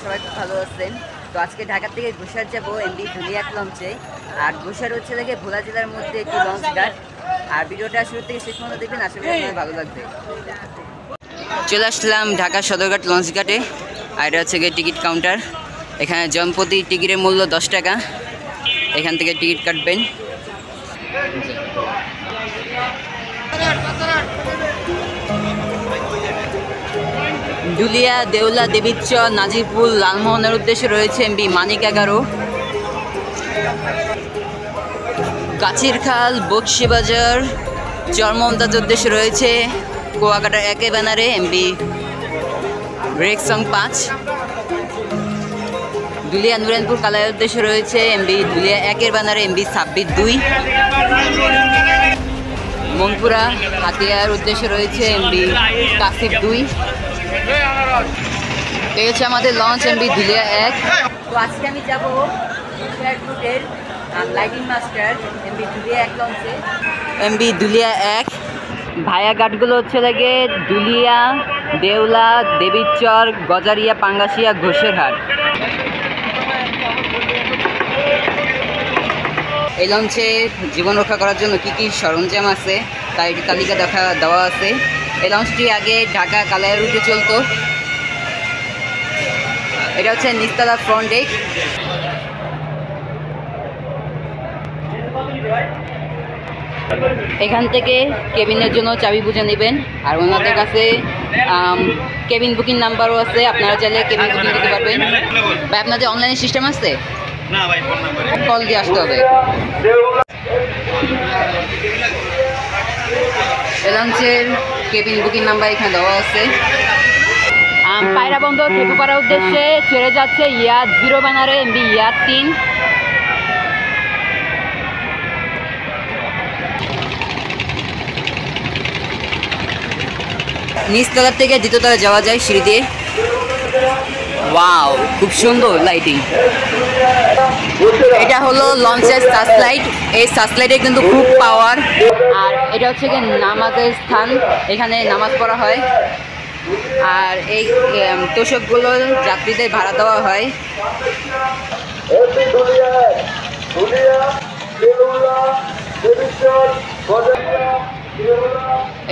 সবাই খুব ভালো আছেন। তো আজকে ঢাকা থেকে ঘোষার যাবো এমবি ধুলিয়াক লঞ্চে। আর ঘোষার হচ্ছে থেকে ভোলা জেলার মধ্যে একটি লঞ্চ ঘাট। আর ভিডিওটা শুরু থেকে শেষ পর্যন্ত দেখবেন, আশা করি আপনাদের ভালো লাগবে। চলে আসলাম ঢাকা সদরঘাট লঞ্চ ঘাটে। আর এটা হচ্ছে গিয়ে টিকিট কাউন্টার। এখানে জনপ্রতি টিকিটের মূল্য 10 টাকা। এখান থেকে টিকিট কাটবেন। দুলিয়া, দেউলা, দেবীচর, নাজিরপুর, লালমোহনের উদ্দেশ্যে রয়েছে এমবি মানিক 11। গাছিরখাল, বক্সিবাজার, চরমন্তাজের উদ্দেশ্যে রয়েছে কুয়াকাটার 1 ব্যানারে এমবি রেক্সং 5। দুলিয়া, নুরানপুর, কালাইয়ের উদ্দেশ্যে রয়েছে এমবি দুলিয়া 1 ব্যানারে এমবি 26-2। মনপুরা, হাতিয়ার উদ্দেশ্যে রয়েছে এমবি কাসিফ 2। এই হচ্ছে আমাদের লঞ্চ এমবি দুলিয়া 1। তো আজকে আমি যাবো লাইটিং মাস্টার এমবি দুলিয়া 1 লঞ্চে। এমবি দুলিয়া 1 ভায়া ঘাটগুলো হচ্ছে লাগে দুলিয়া, দেউলা, দেবীচর, গজারিয়া, পাঙ্গাসিয়া, ঘোষেরহাট। এই লঞ্চে জীবন রক্ষা করার জন্য কি কি সরঞ্জাম আছে তার একটি তালিকা দেওয়া আছে। এই লঞ্চটি আগে ঢাকা কালাইয়ের রুটে চলতো। এটা হচ্ছে নিচতলা ফ্রন্ট ডেক। এখান থেকে কেবিনের জন্য চাবি বুঝে নেবেন। আর ওনাদের কাছে কেবিন বুকিং নাম্বারও আছে, আপনারা চাইলে কেবিন বুকিং দিতে পারবেন। ভাই আপনাদের অনলাইনে সিস্টেম আছে? না ভাই, ফোন নাম্বারে কল দিয়ে আসতে হবে। লঞ্চের কেবিন বুকিং নাম্বার এখানে দেওয়া আছে। পায়রা বন্দর ঠেকুপাড়ার উদ্দেশ্যে ছেড়ে যাচ্ছে ইয়াদ 0 ব্যানারে এমবি ইয়াদ 3। নিচতলার থেকে দ্বিতীয়তলা যাওয়া যায় সিঁড়ি দিয়ে। ওয়াও, খুব সুন্দর লাইটিং। এটা হলো লঞ্চের সার্চলাইট। এই সার্চলাইটে কিন্তু খুব পাওয়ার। আর এটা হচ্ছে কি নামাজের স্থান, এখানে নামাজ পড়া হয়। আর এই তোষকগুলো যাত্রীদের ভাড়া দেওয়া হয়।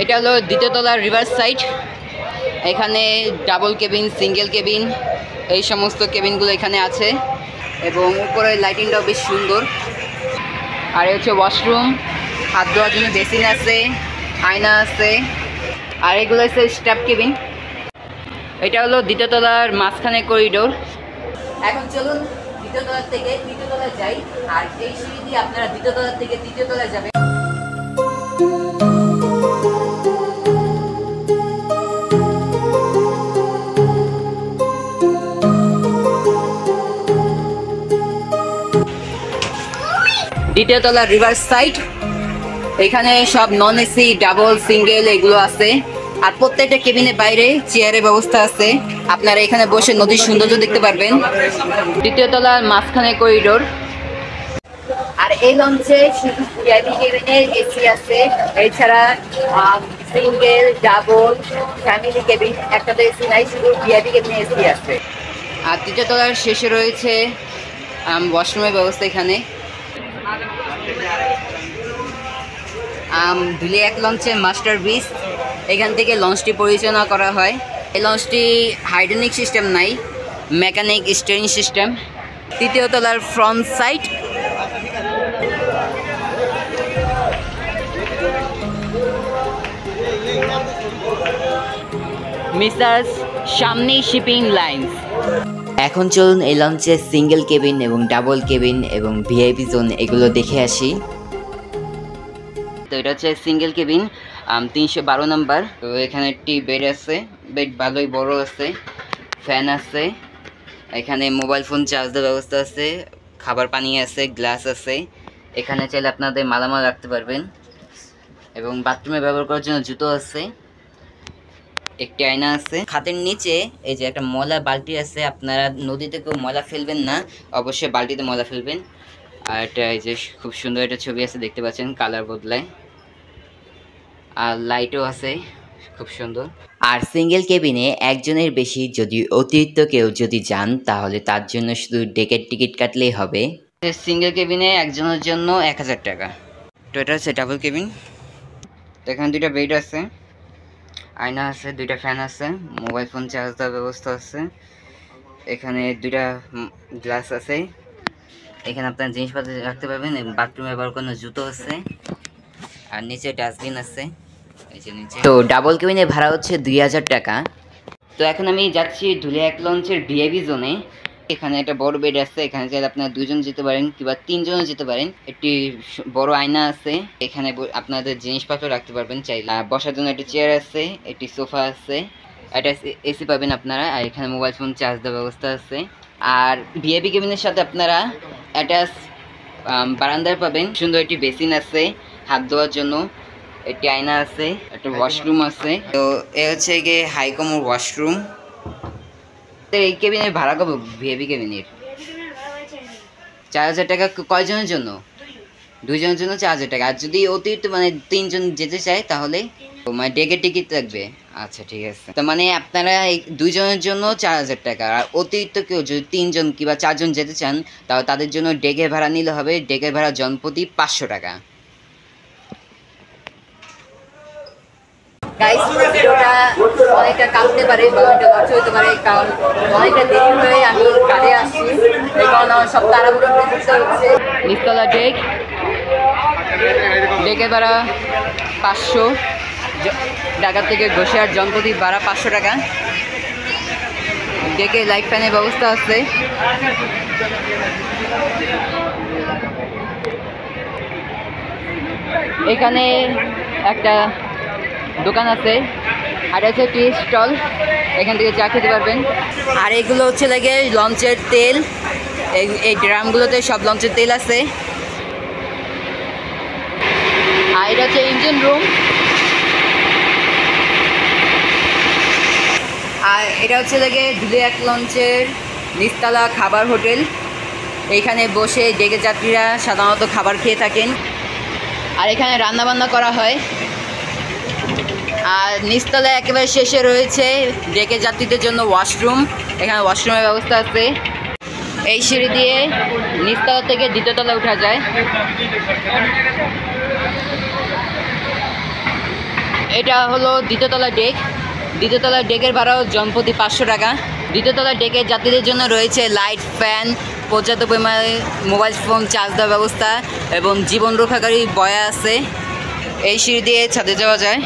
এটা হলো দ্বিতীয় তলার রিভার্স সাইড। এখানে ডাবল কেবিন, সিঙ্গেল কেবিন, এই সমস্ত কেবিনগুলো এখানে আছে। এবং উপরে লাইটিংটাও বেশ সুন্দর। আর এই হচ্ছে ওয়াশরুম, হাত ধোয়ার জন্য বেসিন আছে, আয়না আছে। আর এগুলো হচ্ছে স্টাফ কেবিন। এটা হলো দ্বিতীয় তলার মাঝখানে করিডোর। এখন চলুন দ্বিতীয় তলার থেকে তৃতীয় তলায় যাই। আর এই সিঁড়ি দিয়ে আপনারা দ্বিতীয় তলার থেকে তৃতীয় তলায় যাবেন। দ্বিতীয় তলার রিভার্স সাইড। এখানে সব নন এসি, ডাবল, সিঙ্গেল এগুলো আছে। আর প্রত্যেকটা কেবিনের বাইরে চেয়ারের ব্যবস্থা আছে, আপনারা এখানে বসে নদীর সৌন্দর্য দেখতে পারবেন। দ্বিতীয় তলার মাঝখানে করিডোর। আর এই লঞ্চে শুধু ভিআইপি কেবিনের এসি আছে, এছাড়া সিঙ্গেল, ডাবল, ফ্যামিলি কেবিন একটাতে এসি নাই, শুধু ভিআইপি কেবিনে এসি আছে। আর তৃতীয় তলার শেষে রয়েছে ওয়াশরুমের ব্যবস্থা এখানে। ধুলিয়া 1 লঞ্চের মাস্টার ব্রিজ, এখান থেকে লঞ্চটি পরিচালনা করা হয়। এই লঞ্চটি হাইড্রোলিক সিস্টেম নাই, মেকানিক স্টিয়ারিং সিস্টেম। তৃতীয় তলার ফ্রন্ট সাইড। মিসার্স সামনে শিপিং লাইন্স। এখন চলুন এই লঞ্চের সিঙ্গেল কেবিন এবং ডাবল কেবিন এবং ভিআইপি জোন এগুলো দেখে আসি। তো এটা হচ্ছে সিঙ্গেল কেবিন, 312 নম্বর। তো এখানে একটি বেড আছে, বেড ভালোই বড় আছে, ফ্যান আছে, এখানে মোবাইল ফোন চার্জ দেওয়ার ব্যবস্থা আছে, খাবার পানি আছে, গ্লাস আছে। এখানে চাইলে আপনাদের মালামাল রাখতে পারবেন। এবং বাথরুমে ব্যবহার করার জন্য জুতো আছে, একটি আয়না আছে। খাটের নিচে এই যে একটা ময়লা বালতি আছে, আপনারা নদীতে কেউ ময়লা ফেলবেন না, অবশ্যই বালতিতে ময়লা ফেলবেন। আর এটা এই যে খুব সুন্দর একটা ছবি আছে, দেখতে পাচ্ছেন, কালার বদলায়। আর লাইটও আছে খুব সুন্দর। আর সিঙ্গেল কেবিনে একজনের বেশি যদি অতিরিক্ত কেউ যদি যান তাহলে তার জন্য শুধু ডেকের টিকিট কাটলেই হবে। সিঙ্গেল কেবিনে একজনের জন্য 1000 টাকা। তো এটা হচ্ছে ডাবল কেবিন। তো এখানে দুইটা বেড আছে, আয়না আছে, দুইটা ফ্যান আছে, মোবাইল ফোন চার্জ দেওয়ার ব্যবস্থা আছে, এখানে দুইটা গ্লাস আছে, এখানে আপনার জিনিসপত্র রাখতে পারবেন, বাথরুমে ব্যবহার কোনো জুতো আছে, আর নিচে ডাস্টবিন আছে এই যে নিচে। তো ডাবল কেবিনের ভাড়া হচ্ছে 2000 টাকা। তো এখন আমি যাচ্ছি ধুলিয়া এক লঞ্চের ভিআইপি জোনে। এখানে একটা বড় বেড আছে, এখানে চাইলে আপনারা 2 জন যেতে পারেন কিংবা 3 জনও যেতে পারেন। একটি বড় আয়না আছে, এখানে আপনাদের জিনিসপত্র রাখতে পারবেন চাইলে। বসার জন্য একটা চেয়ার আছে, একটি সোফা আছে, একটা এসি পাবেন আপনারা, আর এখানে মোবাইল ফোন চার্জ দেওয়ার ব্যবস্থা আছে। আর ভিআইপি কেবিনের সাথে আপনারা অ্যাটাচ বারান্দায় পাবেন, সুন্দর একটি বেসিন আছে হাত ধোয়ার জন্য, একটি আয়না আছে, একটা ওয়াশরুম আছে। তো এ হচ্ছে গিয়ে হাইকমোর ওয়াশরুম। তো এই কেবিনের ভাড়া কত ভিআইপি কেবিনের? 4000 টাকা। কয়জনের জন্য? 2 জনের জন্য 4000 টাকা। আর যদি অতিরিক্ত মানে 3 জন যেতে চায় তাহলে মানে ডেকের টিকিট লাগবে। আচ্ছা ঠিক আছে, তো মানে আপনারা 2 জনের জন্য 4000 টাকা, আর অতিরিক্ত কেউ যদি 3 জন কিংবা 4 জন যেতে চান তাহলে তাদের জন্য ডেকের ভাড়া নিলে হবে, ডেকের ভাড়া জনপ্রতি 500 টাকা। গাইস, ভিডিওটা অনেকটা কাটতে পারে বা অনেকটা লঞ্চ হতে পারে, কারণ অনেকটা দেরি হয়ে আমি কাজে আসছি, এই কারণে আমার সব তাড়াহুড়ো করতে হচ্ছে। নিচতলা ডেক, ডেকের ভাড়া 500, ঢাকা থেকে ঘোষিয়ার জনপ্রতি ভাড়া 500 টাকা। ডেকে লাইট ফ্যানের ব্যবস্থা আছে। এখানে একটা দোকান আছে, আর আছে টি স্টল, এখান থেকে চা খেতে পারবেন। আর এগুলো হচ্ছে লাগে লঞ্চের তেল, এই ড্রামগুলোতে সব লঞ্চের তেল আছে। আর এটা হচ্ছে ইঞ্জিন রুম। আর এটা হচ্ছে লাগে ধুলিয়া এক লঞ্চের নিচতলা খাবার হোটেল। এইখানে বসে ডেকে যাত্রীরা সাধারণত খাবার খেয়ে থাকেন, আর এখানে রান্নাবান্না করা হয়। আর নিচতলায় একেবারে শেষে রয়েছে ডেকে যাত্রীদের জন্য ওয়াশরুম, এখানে ওয়াশরুমের ব্যবস্থা আছে। এই সিঁড়ি দিয়ে নিচতলা থেকে দ্বিতীয় তলায় উঠা যায়। এটা হলো দ্বিতীয় তলা ডেক। দ্বিতীয় তলার ডেকের ভাড়াও জনপ্রতি 500 টাকা। দ্বিতীয় তলার ডেকের যাত্রীদের জন্য রয়েছে লাইট, ফ্যান, পর্যাপ্ত পরিমাণে মোবাইল ফোন চার্জ দেওয়ার ব্যবস্থা এবং জীবন রক্ষাকারী বয়া আছে। এই সিঁড়ি দিয়ে ছাদে যাওয়া যায়।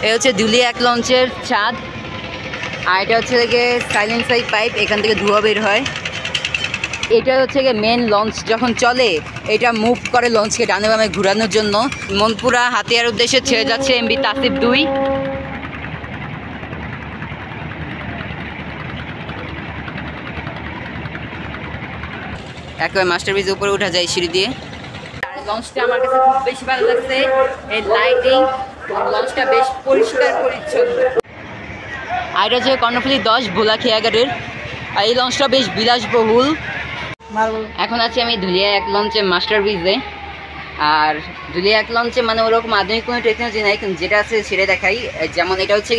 এ হচ্ছে ধুলিয়া এক লঞ্চের ছাদ, আর এটা হচ্ছে গিয়ে সাইলেন্সার পাইপ, এখান থেকে ধোঁয়া বের হয়। এটা হচ্ছে গিয়ে মেন লঞ্চ যখন চলে এটা মুভ করে লঞ্চকে ডানে বামে ঘোরানোর জন্য। মনপুরা হাতিয়ার উদ্দেশ্যে ছেড়ে যাচ্ছে এমভি তাসিফ 2। একবার মাস্টার ব্রিজের উপরে উঠা যায় সিঁড়ি দিয়ে। লঞ্চটা আমার কাছে খুব বেশি ভালো লাগছে, এই লাইটিং, লঞ্চটা বেশ পরিষ্কার পরিচ্ছন্ন। আর এটা হচ্ছে কর্ণফুলী 10 ভোলা খেয়াঘাটের, আর এই লঞ্চটা বেশ বিলাসবহুল। এখন আছি আমি ধুলিয়া এক লঞ্চে মাস্টার ব্রিজে। আর ধুলিয়া এক লঞ্চে মানে ওরকম আধুনিক কোনো টেকনোলজি নাই, কিন্তু যেটা আছে সেটা দেখাই। যেমন এটা হচ্ছে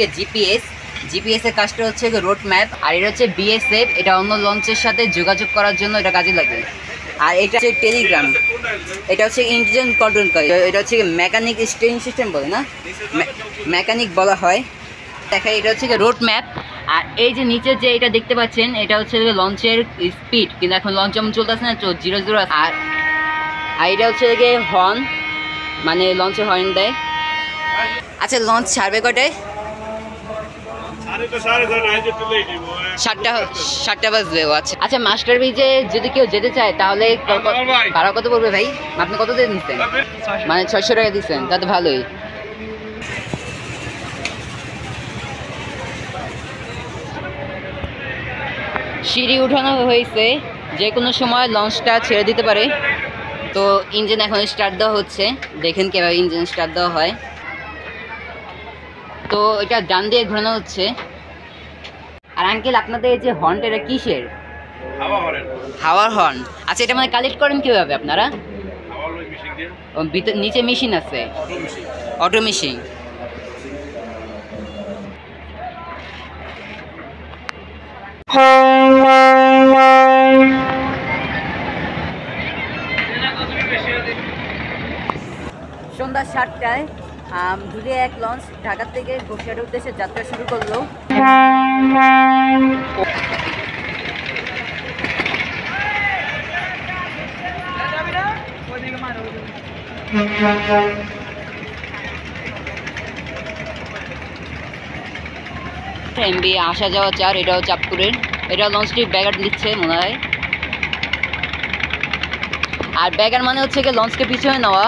জিপিএস এর কাজটা হচ্ছে রোড ম্যাপ, আর এটা হচ্ছে বিএসএফ, এটা অন্য লঞ্চের সাথে যোগাযোগ করার জন্য এটা কাজে লাগে। আর এটা হচ্ছে টেলিগ্রাম, এটা হচ্ছে ইঞ্জিন কন্ট্রোল করে, এটা হচ্ছে মেকানিক স্টিয়ারিং সিস্টেম বলে না, মেকানিক বলা হয়। দেখা এটা হচ্ছে রোড ম্যাপ। আর এই যে নিচে যে এটা দেখতে পাচ্ছেন এটা হচ্ছে লঞ্চের স্পিড, কিন্তু এখন লঞ্চ যেমন চলতেছে না 0 আর এটা হচ্ছে হর্ন, মানে লঞ্চে হর্ন দেয়। আচ্ছা, লঞ্চ ছাড়বে কটায়? 7টা বাজবে। আচ্ছা আচ্ছা, মাস্টার ব্রিজে যদি কেউ যেতে চায় তাহলে ভাড়া কত পড়বে ভাই? আপনি কত দিয়ে নিচ্ছেন? মানে 600 টাকা দিচ্ছেন, তা তো ভালোই। সিঁড়ি উঠানো হয়েছে, যে কোনো সময় লঞ্চটা ছেড়ে দিতে পারে। তো ইঞ্জিন এখন স্টার্ট দেওয়া হচ্ছে, দেখেন কীভাবে ইঞ্জিন স্টার্ট দেওয়া হয়। তো এটা ডান দিয়ে ঘোরানো হচ্ছে। আর আঙ্কেল, আপনাদের এই যে হর্নটা এটা কিসের? হাওয়ার হর্ন। আচ্ছা, এটা মানে কালেক্ট করেন কীভাবে আপনারা? নিচে মেশিন আছে, অটো মেশিন। সন্ধ্যা 7টায় ধুলিয়া এক লঞ্চ ঢাকা থেকে বসিরহাটের উদ্দেশ্যে যাত্রা শুরু করলো। এমবি আসা যাওয়া 4, এটাও চাঁদপুরের। এটা লঞ্চটি ব্যাগার দিচ্ছে মনে হয়। আর ব্যাগার মানে হচ্ছে কি লঞ্চকে পিছনে নেওয়া,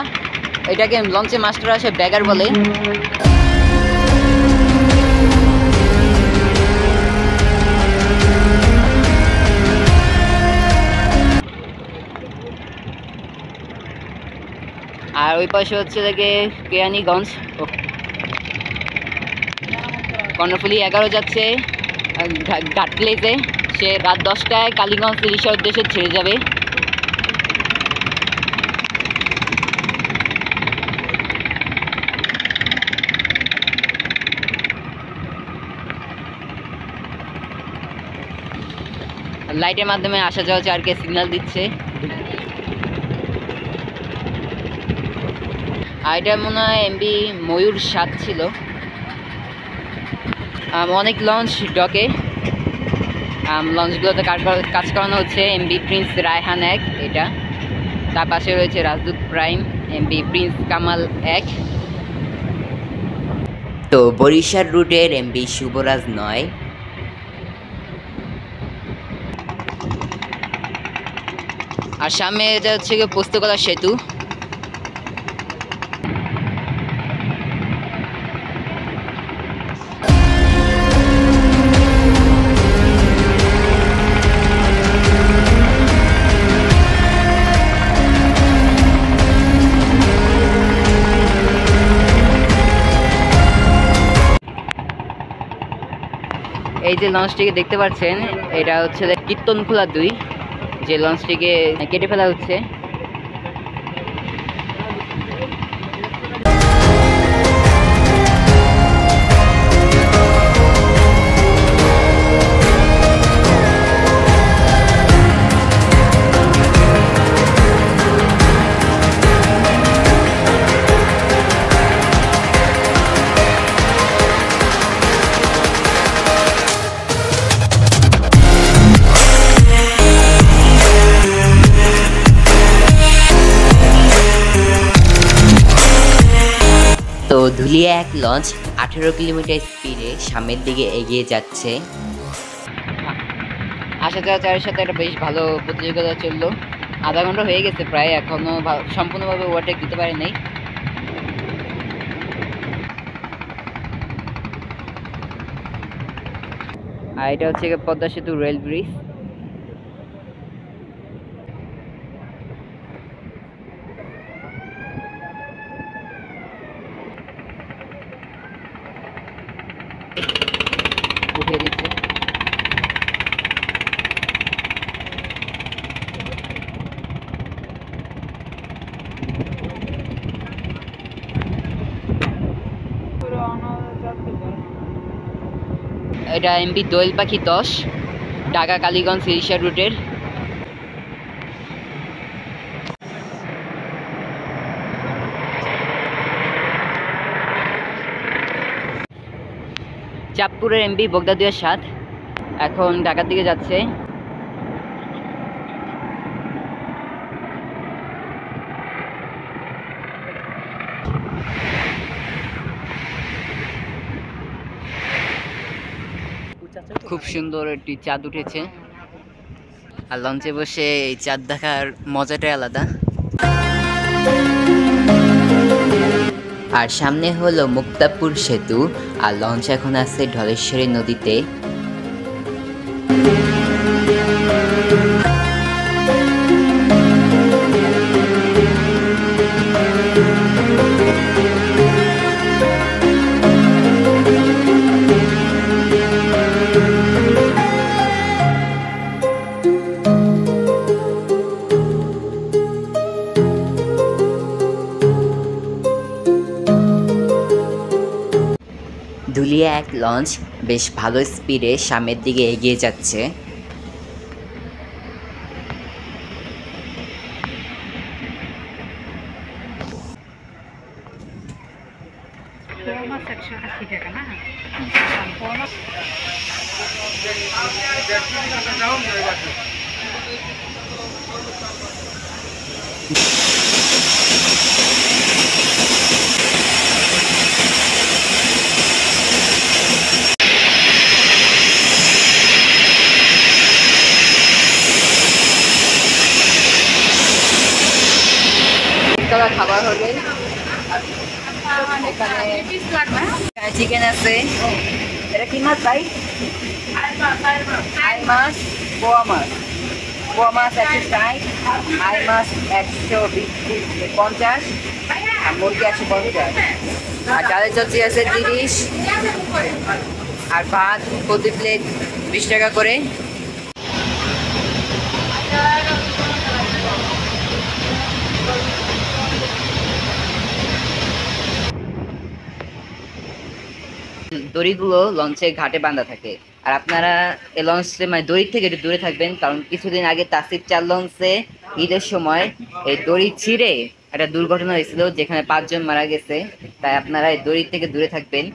এটাকে লঞ্চে মাস্টার আসে ব্যাগার বলে। আর ওই পাশে হচ্ছে দেখে কেরানীগঞ্জ, কর্ণফুলি 11 যাচ্ছে ঘাটলেতে। সে রাত 10টায় কালীগঞ্জ ইলিশার উদ্দেশ্যে ছেড়ে যাবে। লাইটের মাধ্যমে আসা যাওয়া 4কে সিগন্যাল দিচ্ছে। আর এটা মনে হয় এমবি ময়ূর 7 ছিল। অনেক লঞ্চ ডকে, লঞ্চগুলোতে কাজ করানো হচ্ছে এমবি প্রিন্স রায়হান 1 এটা। তার পাশে রয়েছে Rajdoot prime MB Prince Kamal 1। তো বরিশাল রুটের এমবি শুভরাজ 9। আর সামনে এটা হচ্ছে পোস্তকলা সেতু। এই যে লঞ্চটিকে দেখতে পাচ্ছেন, এটা হচ্ছে কীর্তনখোলা 2, যে লঞ্চটিকে কেটে ফেলা হচ্ছে। তো ধুলিয়া এক লঞ্চ 18 কিলোমিটার স্পিডে সামনের দিকে এগিয়ে যাচ্ছে। আসা যাওয়া 4-এর সাথে একটা বেশ ভালো প্রতিযোগিতা চললো। আধা ঘন্টা হয়ে গেছে প্রায়, এখনো সম্পূর্ণভাবে ওভারটেক দিতে পারে নাই। আর এটা হচ্ছে পদ্মা সেতু রেল ব্রিজ। উঠিয়ে দিচ্ছে। এটা এমবি দোয়েল পাখি 10, ঢাকা কালীগঞ্জ ইলিশা রুটের। চাঁদপুরের এমবি বগদাদিয়া 7 এখন ঢাকার দিকে যাচ্ছে। খুব সুন্দর একটি চাঁদ উঠেছে, আর লঞ্চে বসে এই চাঁদ দেখার মজাটাই আলাদা। আর সামনে হলো মুক্তাপুর সেতু, আর লঞ্চ এখন আছে ঢলেশ্বরী নদীতে। এক লঞ্চ বেশ ভালো স্পিডে সামনের দিকে এগিয়ে যাচ্ছে। খাবার হবে এখানে, চিকেন আছে। এটা কি মাছ ভাই? আই মাছ, পোয়া মাছ। পোয়া মাছ 160, আই মাছ 150, আর মুরগি 150, আর ডালের চচ্চড়ি আছে 30, আর ভাত প্রতি প্লেট 20 টাকা করে। দড়িগুলো লঞ্চের ঘাটে বাঁধা থাকে, আর আপনারা এই লঞ্চে মানে দড়ির থেকে একটু দূরে থাকবেন, কারণ কিছুদিন আগে তাসিফ 4 লঞ্চে ঈদের সময় এই দড়ি ছিঁড়ে একটা দুর্ঘটনা হয়েছিল, যেখানে 5 জন মারা গেছে। তাই আপনারা এই দড়ির থেকে দূরে থাকবেন।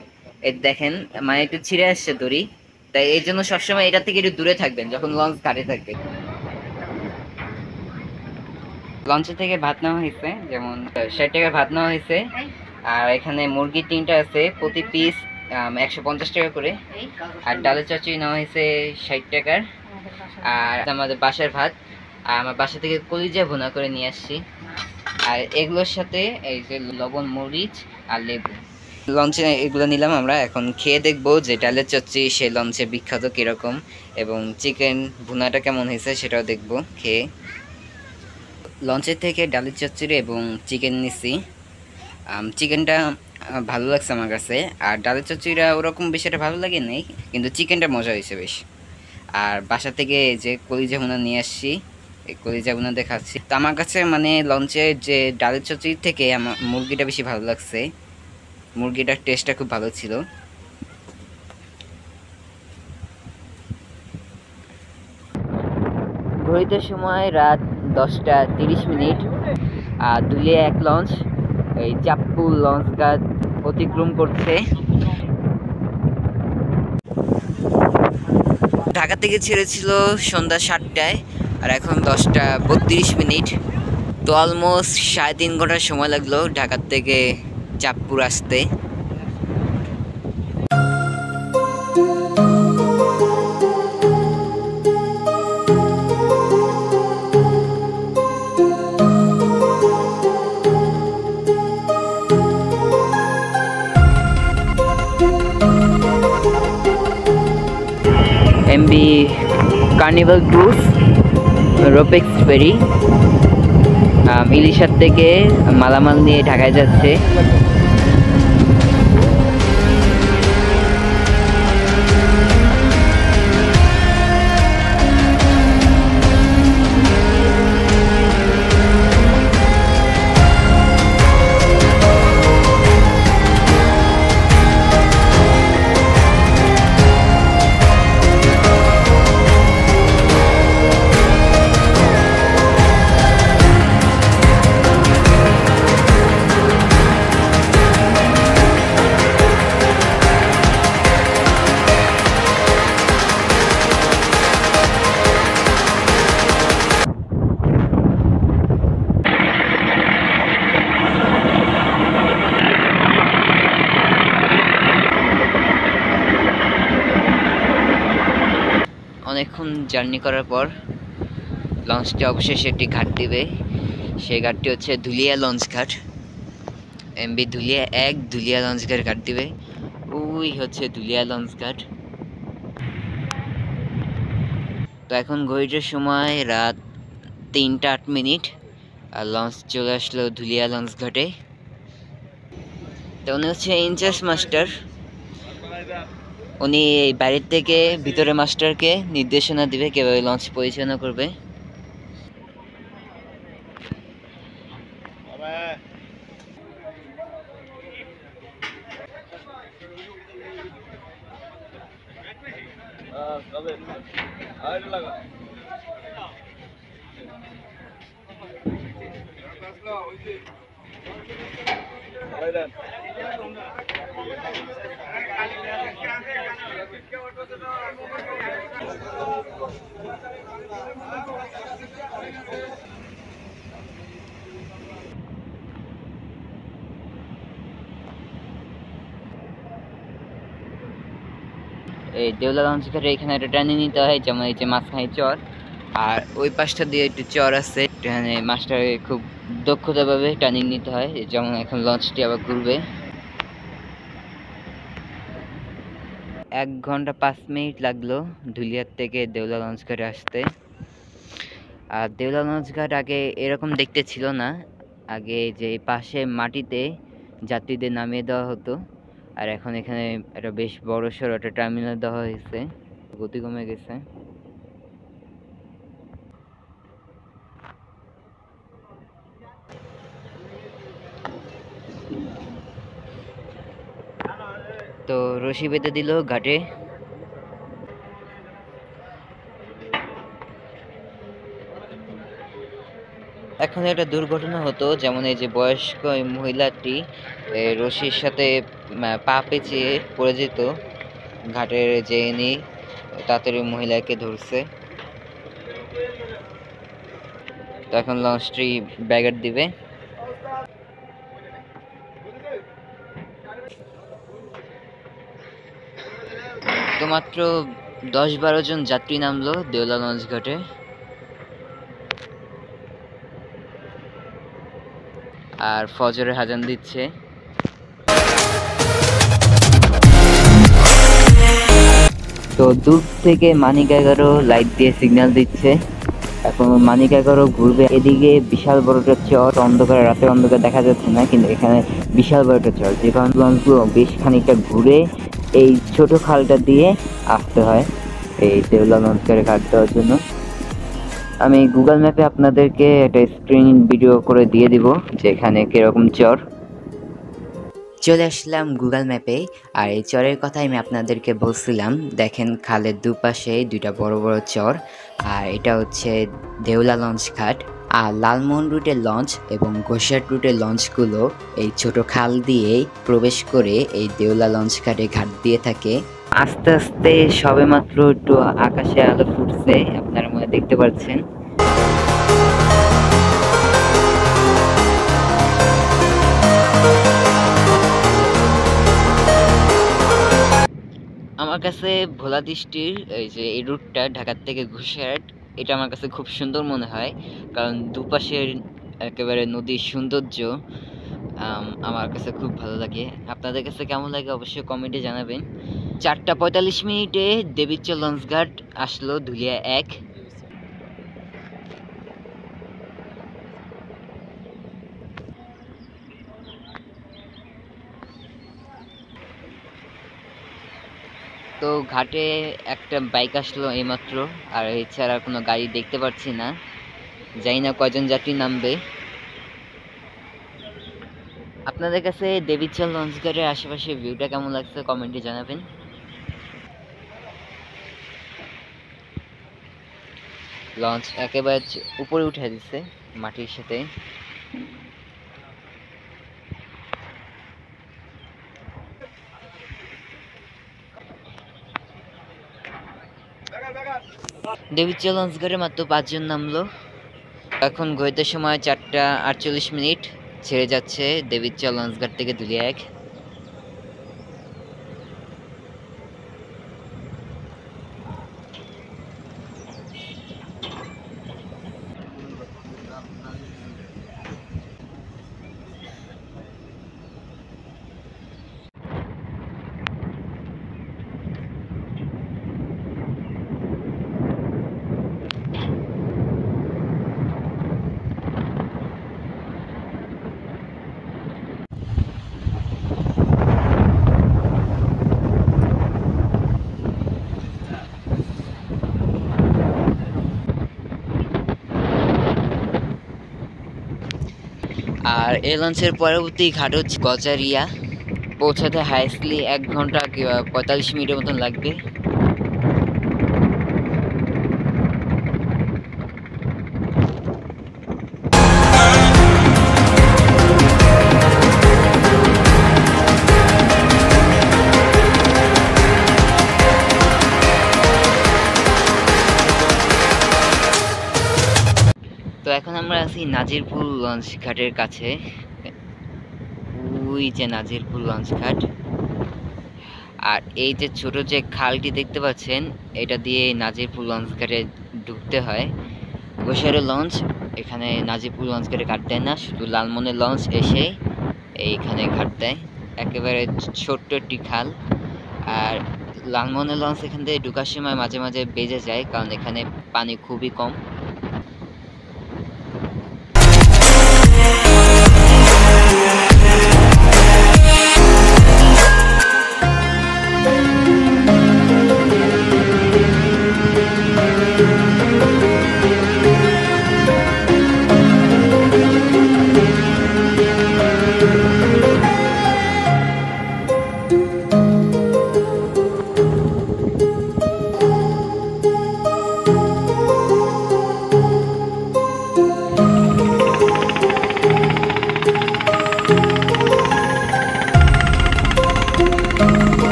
এই দেখেন মানে একটু ছিঁড়ে আসছে দড়ি, তাই এই জন্য সবসময় এটা থেকে একটু দূরে থাকবেন যখন লঞ্চ ঘাটে থাকবে। লঞ্চে থেকে ভাত নেওয়া হয়েছে, যেমন 60 টাকার ভাত নেওয়া হয়েছে, আর এখানে মুরগি 3টা আছে, প্রতি পিস 150 টাকা করে, আর ডালের চচ্চড়ি নেওয়া হয়েছে 60 টাকার। আর আমাদের বাসার ভাত, আর আমার বাসা থেকে কলিজা ভুনা করে নিয়ে আসছি, আর এগুলোর সাথে এই যে লবণ মরিচ আর লেবু। লঞ্চে এগুলো নিলাম আমরা। এখন খেয়ে দেখবো যে ডালের চচ্চড়ি সেই লঞ্চে বিখ্যাত কীরকম, এবং চিকেন ভুনাটা কেমন হয়েছে সেটাও দেখবো খেয়ে। লঞ্চের থেকে ডালের চচ্চড়ি এবং চিকেন নিছি। চিকেনটা ভালো লাগছে আমার কাছে, আর ডালের চচ্চড়িটা ওরকম বেশি একটা ভালো লাগে নাই, কিন্তু চিকেনটা মজা হয়েছে বেশ। আর বাসা থেকে যে কলিজা ভুনা নিয়ে আসছি, এই কলিজা ভুনাতে খাচ্ছি। তো আমার কাছে মানে লঞ্চের যে ডালের চচ্চড়ির থেকে আমার মুরগিটা বেশি ভালো লাগছে, মুরগিটার টেস্টটা খুব ভালো ছিল। ঘড়িতে সময় রাত 10:30। আর দুলিয়া এক লঞ্চ এই চাঁদপুর লঞ্চ ঘাট অতিক্রম করছে। ঢাকা থেকে ছেড়েছিল সন্ধ্যা 7টায়, আর এখন 10:32। তো অলমোস্ট 3.5 ঘন্টার সময় লাগলো ঢাকার থেকে চাঁদপুর আসতে। MB কার্নিভাল ক্রুজ, রোপেক্স ফেরি ইলিশার থেকে মালামাল নিয়ে ঢাকায় যাচ্ছে। অনেকক্ষণ জার্নি করার পর লঞ্চটি অবশেষে একটি ঘাট দিবে। সেই ঘাটটি হচ্ছে ধুলিয়া লঞ্চ ঘাট। MB ধুলিয়া 1 ধুলিয়া লঞ্চ ঘাট দিবে। ওই হচ্ছে ধুলিয়া লঞ্চ ঘাট। তো এখন ঘড়িটার সময় রাত 3:08, আর লঞ্চ চলে আসলো ধুলিয়া লঞ্চ ঘাটে। তো উনি হচ্ছে ইনচার্জ মাস্টার, উনি এই বাড়ির থেকে ভিতরে মাস্টারকে নির্দেশনা দিবে কিভাবে লঞ্চ পরিচালনা করবে। এই দেউলা লঞ্চ ঘাটে এখানে একটা টার্নিং নিতে হয়, যেমন এই যে মাঝখানে চর, আর ওই পাশটা দিয়ে একটু চর আছে, এখানে মাছটাকে খুব দক্ষতাভাবে টার্নিং নিতে হয়। যেমন এখন লঞ্চটি আবার ঘুরবে। 1 ঘন্টা 5 মিনিট লাগলো ধুলিয়ার থেকে দেউলা লঞ্চ ঘাটে আসতে। আর দেউলা লঞ্চ ঘাট আগে এরকম দেখতে ছিল না, আগে যে পাশে মাটিতে যাত্রীদের নামিয়ে দেওয়া হতো, আর এখন এখানে একটা বেশ বড় সড়ো একটা টার্মিনাল দেওয়া হয়েছে, গতি কমে গেছে। তো রশি বেঁধে দিল ঘাটে। এখন একটা দুর্ঘটনা হতো, যেমন এই যে বয়স্ক এই মহিলাটি রশির সাথে পা পেঁচিয়ে পড়ে যেত, ঘাটের যে ইনি তাড়াতাড়ি মহিলাকে ধরছে। তো এখন লঞ্চটি ব্যাগার দিবে। তো মাত্র 10-12 জন যাত্রী নামলো দেউলা লঞ্চ ঘাটে। আর ফজরের আজান দিচ্ছে। তো দূর থেকে মানিক 11 লাইট দিয়ে সিগন্যাল দিচ্ছে, এখন মানিক 11 ঘুরবে। এদিকে বিশাল বড় একটা চর, অন্ধকার, রাতে অন্ধকার দেখা যাচ্ছে না, কিন্তু এখানে বিশাল বড় একটা চর, যে কারণে লঞ্চগুলো বেশ খানিকটা ঘুরে এই ছোট খালটা দিয়ে আসতে হয় এই দেউলা লঞ্চ ঘাটে ঘাট দেওয়ার জন্য। আমি গুগল ম্যাপে আপনাদেরকে একটা স্ক্রিন ভিডিও করে দিয়ে দিব যে এখানে কিরকম চর। চলে আসলাম গুগল ম্যাপে, আর এই চরের কথা আমি আপনাদেরকে বলছিলাম। দেখেন খালের দুপাশে দুইটা বড় বড় চর, আর এটা হচ্ছে দেউলা লঞ্চ ঘাট। আর লালমোহন রুটের লঞ্চ এবং ঘোষাট রুটের লঞ্চগুলো এই ছোট খাল দিয়েই প্রবেশ করে এই দেউলা লঞ্চ ঘাটে ঘাট দিয়ে থাকে। আস্তে আস্তে সবে মাত্র একটু আকাশে আলো ফুটছে, আপনারা মনে দেখতে পাচ্ছেন। আমার কাছে ভোলা দৃষ্টির এই যে এই রুটটা ঢাকার থেকে ঘোষাট, এটা আমার কাছে খুব সুন্দর মনে হয়, কারণ দুপাশের একেবারে নদীর সৌন্দর্য আমার কাছে খুব ভালো লাগে। আপনাদের কাছে কেমন লাগে অবশ্যই কমেন্টে জানাবেন। 4:45 দেবীচর লঞ্চঘাট আসলো ধুলিয়া 1। তো ঘাটে একটা বাইক আসলো এইমাত্র, আর এছাড়া কোনো গাড়ি দেখতে পাচ্ছি না, জানি না কয়জন যাত্রী নামবে। আপনাদের কাছে দেবীচর লঞ্চঘাটের আশেপাশে ভিউটা কেমন লাগছে কমেন্টে জানাবেন। লঞ্চ একেবারে উপরে উঠে দিচ্ছে মাটির সাথে। দেবীচর লঞ্চঘাটে মাত্র 5 জন নামলো। এখন ঘড়িতে সময় 4:48, ছেড়ে যাচ্ছে দেবীচর লঞ্চঘাট থেকে ধুলিয়া 1। আর এই লঞ্চের পরবর্তী ঘাট হচ্ছে গজারিয়া, পৌঁছাতে হাইস্টলি 1 ঘন্টা কিংবা 45 মিনিটের মতন লাগবে। তো এখন আমরা আছি নাজিরপুর লঞ্চ ঘাটের কাছে। ওই যে নাজিরপুর লঞ্চ ঘাট, আর এই যে ছোট যে খালটি দেখতে পাচ্ছেন, এটা দিয়ে নাজিরপুর লঞ্চ ঘাটে ঢুকতে হয়। গোসাইর লঞ্চ এখানে নাজিরপুর লঞ্চ ঘাটে ঘাট দেয় না, শুধু লালমনের লঞ্চ এসে এইখানে ঘাট দেয়। একেবারে ছোট্ট একটি খাল। আর লালমনের লঞ্চ এখান থেকে ঢুকার সময় মাঝে মাঝে বেজে যায়, কারণ এখানে পানি খুবই কম।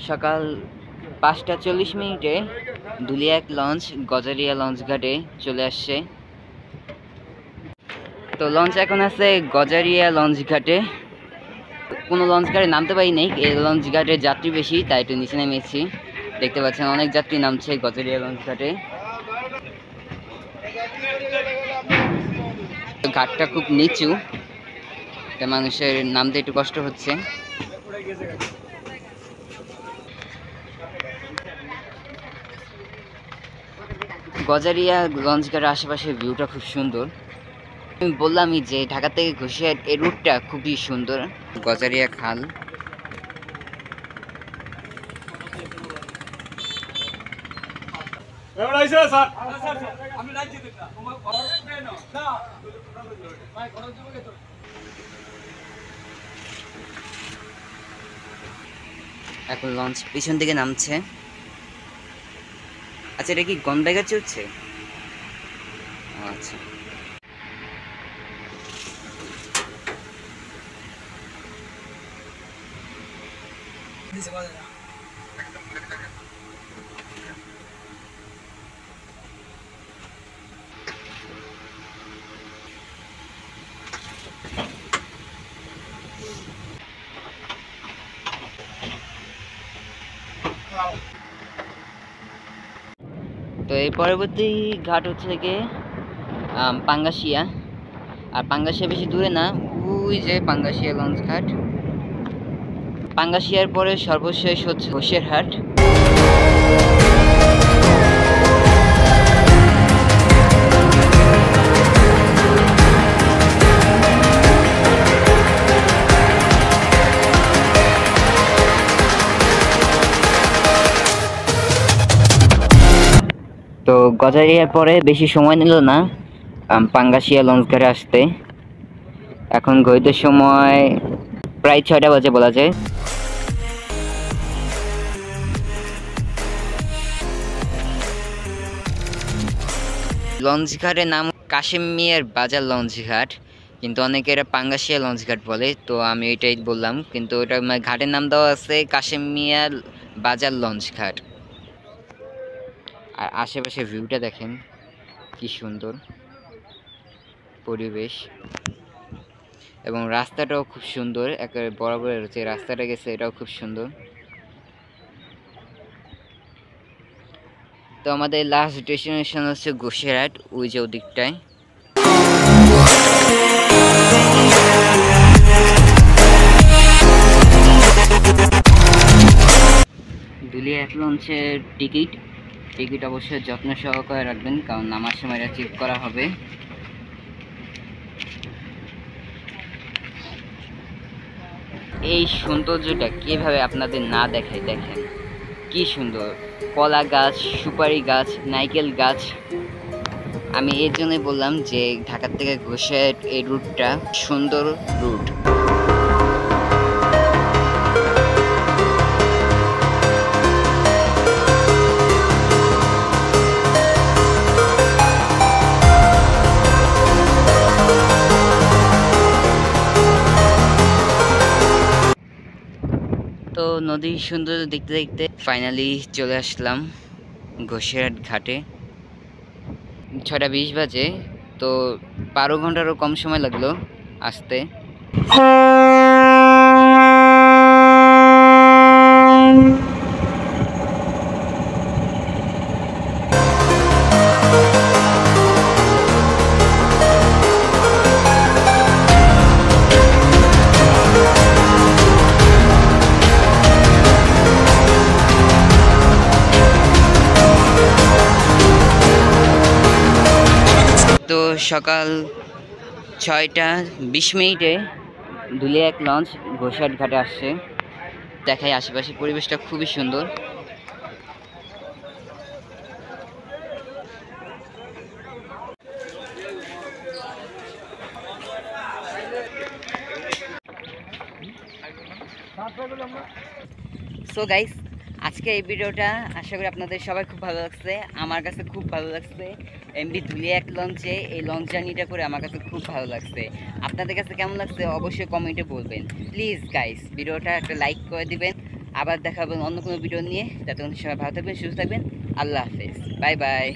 সকাল 5:40 দুলিয়া এক লঞ্চ গজারিয়া লঞ্চ ঘাটে চলে আসছে। তো লঞ্চ এখন আছে গজারিয়া লঞ্চ ঘাটে। কোনো লঞ্চ ঘাটে নামতে পারি নাই, এই লঞ্চ ঘাটে যাত্রী বেশি, তাই একটু নিচে নেমেছি। দেখতে পাচ্ছেন অনেক যাত্রী নামছে গজারিয়া লঞ্চ ঘাটে। ঘাটটা খুব নিচু, মানুষের নামতে একটু কষ্ট হচ্ছে। গজারিয়া লঞ্চ ঘাটের আশেপাশের ভিউটা খুব সুন্দর। আমি বললামই যে ঢাকা থেকে ঘুষিয়াট এই রুটটা খুবই সুন্দর। গজারিয়া খাল, এখন লঞ্চ পিছন দিকে নামছে। আচ্ছা, এটা কি গন্ডাইগার চলছে? আচ্ছা, তো এই পরবর্তী ঘাট হচ্ছে গিয়ে পাঙ্গাশিয়া। আর পাঙ্গাশিয়া বেশি দূরে না, ওই যে পাঙ্গাশিয়া লঞ্চ ঘাট। পাঙ্গাশিয়ার পরে সর্বশেষ হচ্ছে হোসেরহাট। তো গজারিয়ার পরে বেশি সময় নিল না পাঙ্গাশিয়া লঞ্চ ঘাটে আসতে। এখন ঘড়িতে সময় প্রায় 6টা বাজে বলা যায়। লঞ্চ ঘাটের নাম কাশেম মিয়ার বাজার লঞ্চ ঘাট, কিন্তু অনেকে এটা পাঙ্গাশিয়া লঞ্চ ঘাট বলে, তো আমি এটাই বললাম। কিন্তু ওটা ঘাটের নাম দেওয়া আছে কাশেম মিয়া বাজার লঞ্চ ঘাট। আর আশেপাশে ভিউটা দেখেন কি সুন্দর পরিবেশ, এবং রাস্তাটাও খুব সুন্দর, একেবারে বরাবর যে রাস্তাটা গেছে এটাও খুব সুন্দর। তো আমাদের লাস্ট ডেস্টিনেশন হচ্ছে গোসেরহাট, ওই যে ওদিকটায়। দুলিয়া এক লঞ্চের টিকিট অবশ্যই যত্ন সহকারে রাখবেন, কারণ নামার সময় এটা চেক করা হবে। এই সৌন্দর্যটা কিভাবে আপনাদের না দেখায়, দেখেন কি সুন্দর। কলা গাছ, সুপারি গাছ, নারকেল গাছ, আমি এর জন্যই বললাম যে ঢাকা থেকে ঘোষেট এই রুটটা সুন্দর রুট। তো নদীর সৌন্দর্য দেখতে দেখতে ফাইনালি চলে আসলাম ঘোষেরহাট ঘাটে। 6:20 বাজে, তো 12 ঘন্টারও কম সময় লাগলো আসতে। তো সকাল 6:20 দুলিয়া এক লঞ্চ ঘোষাট ঘাটে আসছে। দেখায় আশেপাশের পরিবেশটা খুবই সুন্দর। সো গাইস, আজকে এই ভিডিওটা আশা করি আপনাদের সবাই খুব ভালো লাগছে। আমার কাছে খুব ভালো লাগছে। এমবি ধুলিয়া এক লঞ্চে এই লঞ্চ জার্নিটা করে আমার কাছে খুব ভালো লাগছে। আপনাদের কাছে কেমন লাগছে অবশ্যই কমেন্টে বলবেন। প্লিজ গাইস, ভিডিওটা একটা লাইক করে দিবেন। আবার দেখা হবে অন্য কোনো ভিডিও নিয়ে। ততক্ষণ সবাই ভালো থাকবেন, সুস্থ থাকবেন। আল্লাহ হাফেজ, বাই বাই।